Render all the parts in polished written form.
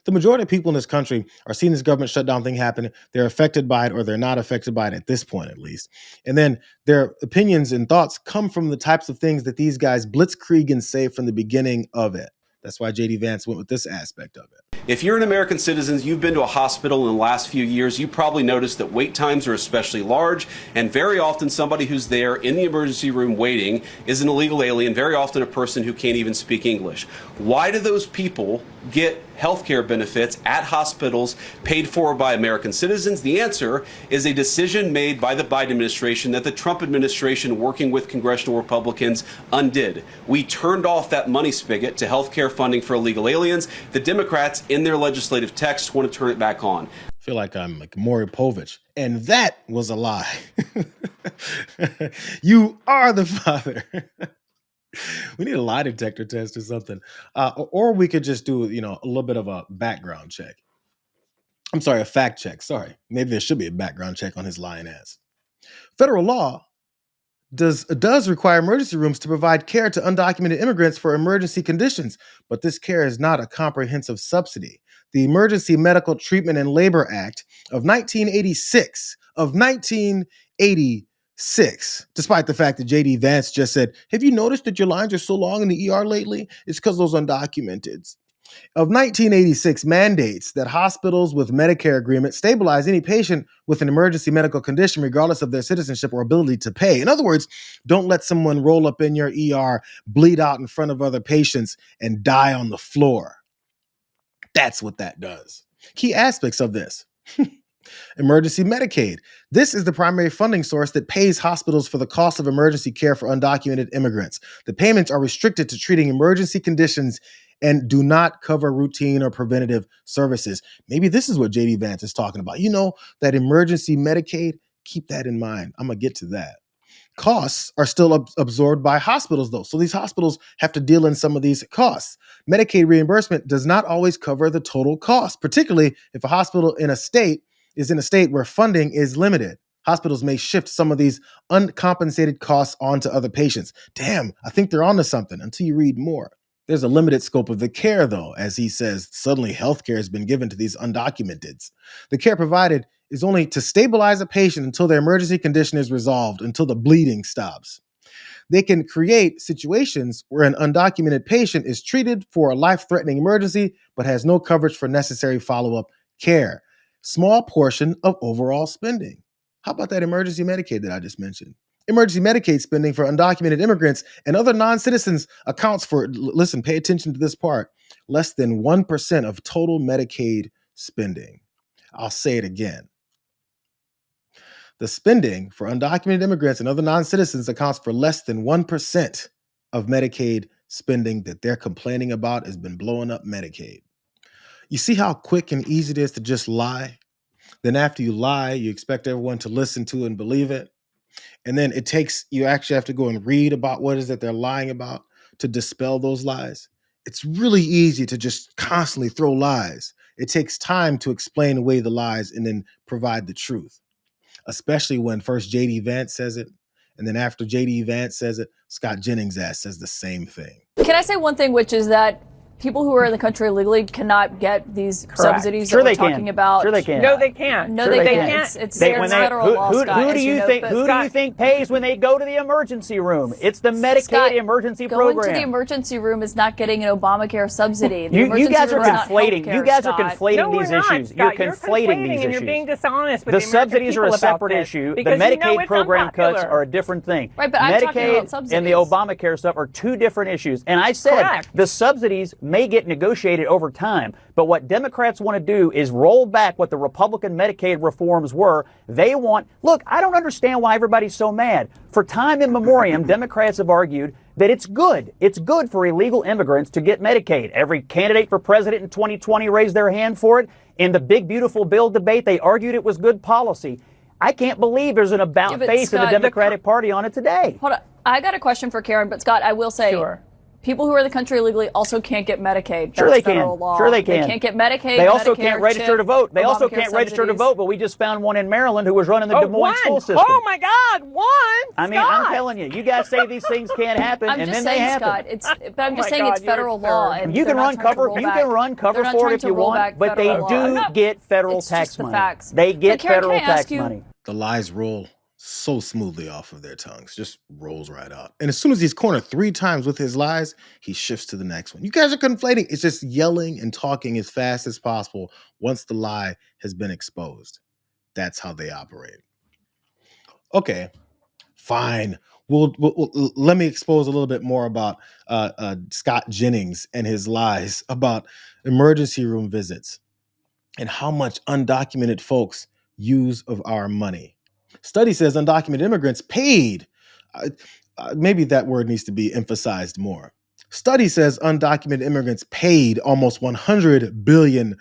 The majority of people in this country are seeing this government shutdown thing happen. They're affected by it, or they're not affected by it at this point, at least. And then their opinions and thoughts come from the types of things that these guys blitzkrieg and say from the beginning of it. That's why J.D. Vance went with this aspect of it. If you're an American citizen, you've been to a hospital in the last few years, you probably noticed that wait times are especially large, and very often somebody who's there in the emergency room waiting is an illegal alien, very often a person who can't even speak English. Why do those people get health care benefits at hospitals paid for by American citizens? The answer is a decision made by the Biden administration that the Trump administration, working with congressional Republicans, undid. We turned off that money spigot to health care funding for illegal aliens. The Democrats, in their legislative text, want to turn it back on. I feel like I'm like Maury Povich, and that was a lie. You are the father. We need a lie detector test or something. Or we could just do, a little bit of a background check. I'm sorry, a fact check. Sorry. Maybe there should be a background check on his lying ass. Federal law does require emergency rooms to provide care to undocumented immigrants for emergency conditions, but this care is not a comprehensive subsidy. The Emergency Medical Treatment and Labor Act of 1986, despite the fact that J.D. Vance just said, have you noticed that your lines are so long in the ER lately? It's because those undocumented. Of 1986 mandates that hospitals with Medicare agreements stabilize any patient with an emergency medical condition, regardless of their citizenship or ability to pay. In other words, don't let someone roll up in your ER, bleed out in front of other patients, and die on the floor. That's what that does. Key aspects of this. Emergency Medicaid. This is the primary funding source that pays hospitals for the cost of emergency care for undocumented immigrants. The payments are restricted to treating emergency conditions and do not cover routine or preventative services. Maybe this is what J.D. Vance is talking about. That emergency Medicaid, keep that in mind. I'm going to get to that. Costs are still absorbed by hospitals, though. So these hospitals have to deal in some of these costs. Medicaid reimbursement does not always cover the total cost, particularly if a hospital is in a state where funding is limited. Hospitals may shift some of these uncompensated costs onto other patients. Damn, I think they're onto something until you read more. There's a limited scope of the care, though. As he says, suddenly healthcare has been given to these undocumented. The care provided is only to stabilize a patient until their emergency condition is resolved, until the bleeding stops. They can create situations where an undocumented patient is treated for a life-threatening emergency, but has no coverage for necessary follow-up care. Small portion of overall spending. How about that emergency Medicaid that I just mentioned? Emergency Medicaid spending for undocumented immigrants and other non-citizens accounts for, listen, pay attention to this part, less than 1% of total Medicaid spending. I'll say it again. The spending for undocumented immigrants and other non-citizens accounts for less than 1% of Medicaid spending that they're complaining about has been blowing up Medicaid. You see how quick and easy it is to just lie? Then after you lie, you expect everyone to listen to and believe it. And then you actually have to go and read about what it is that they're lying about to dispel those lies. It's really easy to just constantly throw lies. It takes time to explain away the lies and then provide the truth, especially when first J.D. Vance says it. And then after J.D. Vance says it, Scott Jennings' ass says the same thing. Can I say one thing, which is that people who are in the country illegally cannot get these subsidies that we're talking about? Sure they can. No, they can't. No, they can't. It's federal law, Scott. Who do you think pays when they go to the emergency room? It's the Medicaid emergency program. Going to the emergency room is not getting an Obamacare subsidy. You guys are conflating. You guys are conflating these issues. You're conflating these issues. And you're being dishonest with the subsidies are a separate issue. The Medicaid program cuts are a different thing. Right, but I'm talking about subsidies. And the Obamacare stuff are two different issues. And I said the subsidies may get negotiated over time, but what Democrats want to do is roll back what the Republican Medicaid reforms were. Look, I don't understand why everybody's so mad. For time immemorial, Democrats have argued that it's good. It's good for illegal immigrants to get Medicaid. Every candidate for president in 2020 raised their hand for it. In the big, beautiful bill debate, they argued it was good policy. I can't believe there's an about face of the Democratic Party on it today. Hold on. I got a question for Karen, but Scott, I will say, people who are in the country illegally also can't get Medicaid. Sure they federal can. law. Sure they can. They can't get Medicaid. They also Medicare, can't register CHIP, to vote. They also Obamacare can't register to subsidies. vote, but we just found one in Maryland who was running the Des Moines school system. Oh my God, one! I mean, I'm telling you, you guys say these things can't happen, I'm and just then they saying, happen. Scott, but I'm just my saying God, it's federal you're law. absurd. And You can they're not run trying to cover. roll You back- can run cover they're not for trying it if to you roll want, back but they federal law. do get federal It's tax just the money. facts. They get But Karen, federal can I ask tax you- money. The lies roll so smoothly off of their tongues, just rolls right out. And as soon as he's cornered 3 times with his lies, he shifts to the next one. You guys are conflating. It's just yelling and talking as fast as possible once the lie has been exposed. That's how they operate. Okay, fine. We'll let me expose a little bit more about Scott Jennings and his lies about emergency room visits and how much undocumented folks use of our money. Study says undocumented immigrants paid. Maybe that word needs to be emphasized more. Study says undocumented immigrants paid almost $100 billion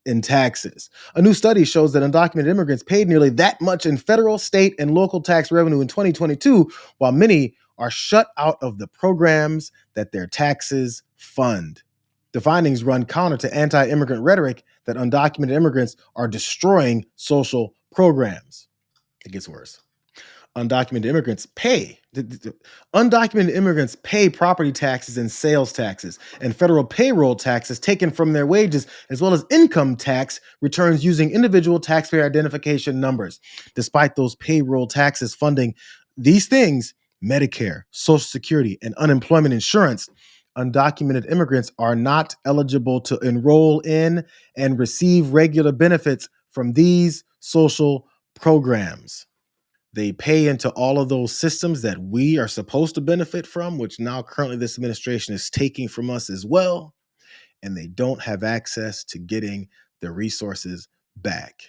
in taxes. A new study shows that undocumented immigrants paid nearly that much in federal, state, and local tax revenue in 2022, while many are shut out of the programs that their taxes fund. The findings run counter to anti-immigrant rhetoric that undocumented immigrants are destroying social programs. It gets worse. Undocumented immigrants pay. Undocumented immigrants pay property taxes and sales taxes and federal payroll taxes taken from their wages, as well as income tax returns using individual taxpayer identification numbers. Despite those payroll taxes funding these things, Medicare, Social Security, and unemployment insurance, undocumented immigrants are not eligible to enroll in and receive regular benefits from these social programs. They pay into all of those systems that we are supposed to benefit from, which now currently this administration is taking from us as well, and they don't have access to getting the resources back.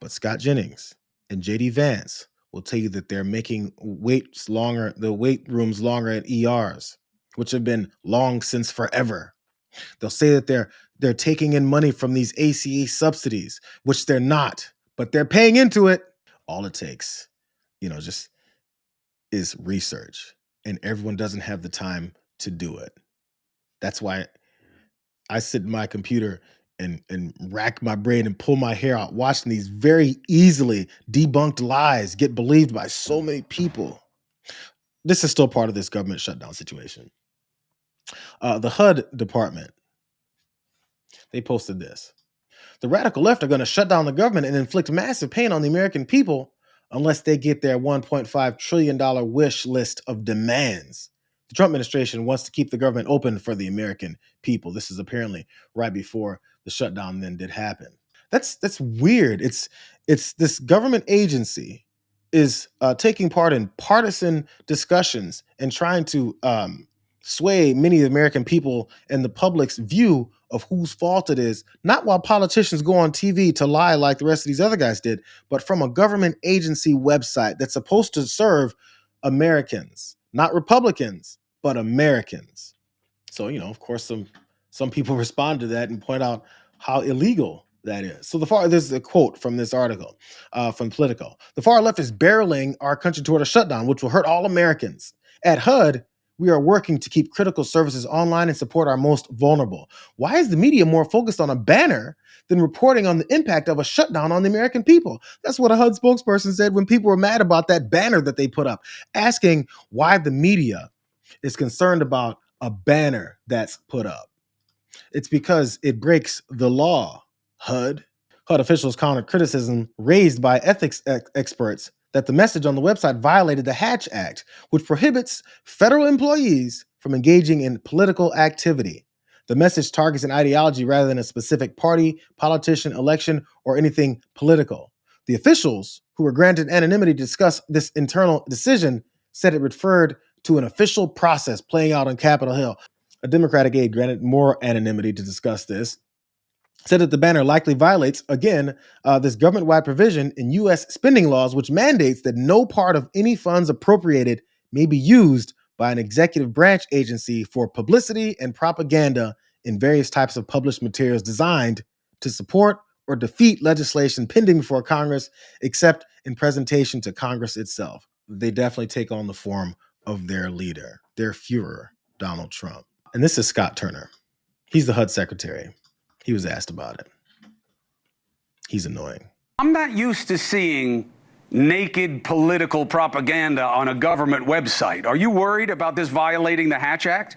But Scott Jennings and JD Vance will tell you that they're making the wait rooms longer at ERs, which have been long since forever. They'll say that they're taking in money from these ACA subsidies, which they're not, but they're paying into it. All it takes, just is research, and everyone doesn't have the time to do it. That's why I sit in my computer and rack my brain and pull my hair out, watching these very easily debunked lies get believed by so many people. This is still part of this government shutdown situation. The HUD department, they posted this. The radical left are going to shut down the government and inflict massive pain on the American people unless they get their $1.5 trillion wish list of demands. The Trump administration wants to keep the government open for the American people. This is apparently right before the shutdown then did happen. That's weird. It's this government agency is taking part in partisan discussions and trying to sway many of the American people and the public's view of whose fault it is, not while politicians go on TV to lie like the rest of these other guys did, but from a government agency website that's supposed to serve Americans, not Republicans, but Americans. So, of course, some people respond to that and point out how illegal that is. So there's a quote from this article from Politico. The far left is barreling our country toward a shutdown, which will hurt all Americans. At HUD, we are working to keep critical services online and support our most vulnerable. Why is the media more focused on a banner than reporting on the impact of a shutdown on the American people? That's what a HUD spokesperson said when people were mad about that banner that they put up, asking why the media is concerned about a banner that's put up. It's because it breaks the law, HUD. HUD officials countered criticism raised by ethics experts that the message on the website violated the Hatch Act, which prohibits federal employees from engaging in political activity. The message targets an ideology rather than a specific party, politician, election, or anything political. The officials, who were granted anonymity to discuss this internal decision, said it referred to an official process playing out on Capitol Hill. A Democratic aide granted more anonymity to discuss this, said that the banner likely violates, again, this government-wide provision in U.S. spending laws, which mandates that no part of any funds appropriated may be used by an executive branch agency for publicity and propaganda in various types of published materials designed to support or defeat legislation pending before Congress, except in presentation to Congress itself. They definitely take on the form of their leader, their Führer, Donald Trump. And this is Scott Turner. He's the HUD Secretary. He was asked about it. He's annoying. I'm not used to seeing naked political propaganda on a government website. Are you worried about this violating the Hatch Act?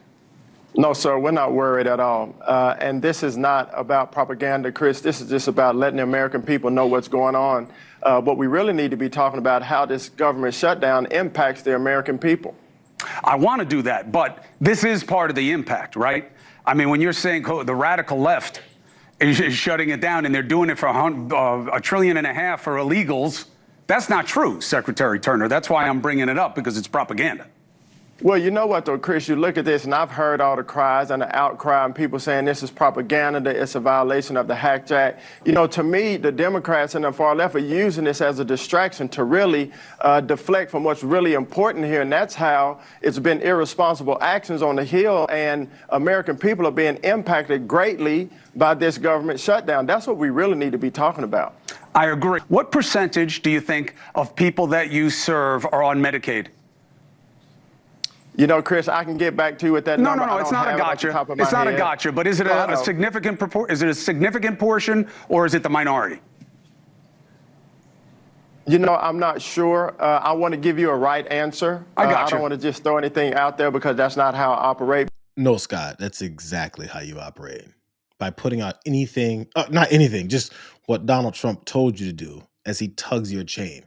No, sir, we're not worried at all. And this is not about propaganda, Chris. This is just about letting the American people know what's going on. But we really need to be talking about how this government shutdown impacts the American people. I want to do that, but this is part of the impact, right? I mean, when you're saying the radical left is shutting it down and they're doing it for $1.5 trillion for illegals, that's not true, Secretary Turner. That's why I'm bringing it up, because it's propaganda. Well, you know what, though, Chris, you look at this, and I've heard all the cries and the outcry and people saying this is propaganda, that it's a violation of the Hatch Act. You know, to me, the Democrats and the far left are using this as a distraction to really deflect from what's really important here, and that's how it's been irresponsible actions on the Hill, and American people are being impacted greatly by this government shutdown. That's what we really need to be talking about. I agree. What percentage do you think of people that you serve are on Medicaid? You know, Chris, I can get back to you with that number. No, it's not a gotcha. It's not a gotcha, but is it a significant is it a significant portion, or is it the minority? You know, I'm not sure. I want to give you a right answer. I I don't want to just throw anything out there because that's not how I operate. No, Scott, that's exactly how you operate. By putting out anything, not anything, just what Donald Trump told you to do as he tugs your chain.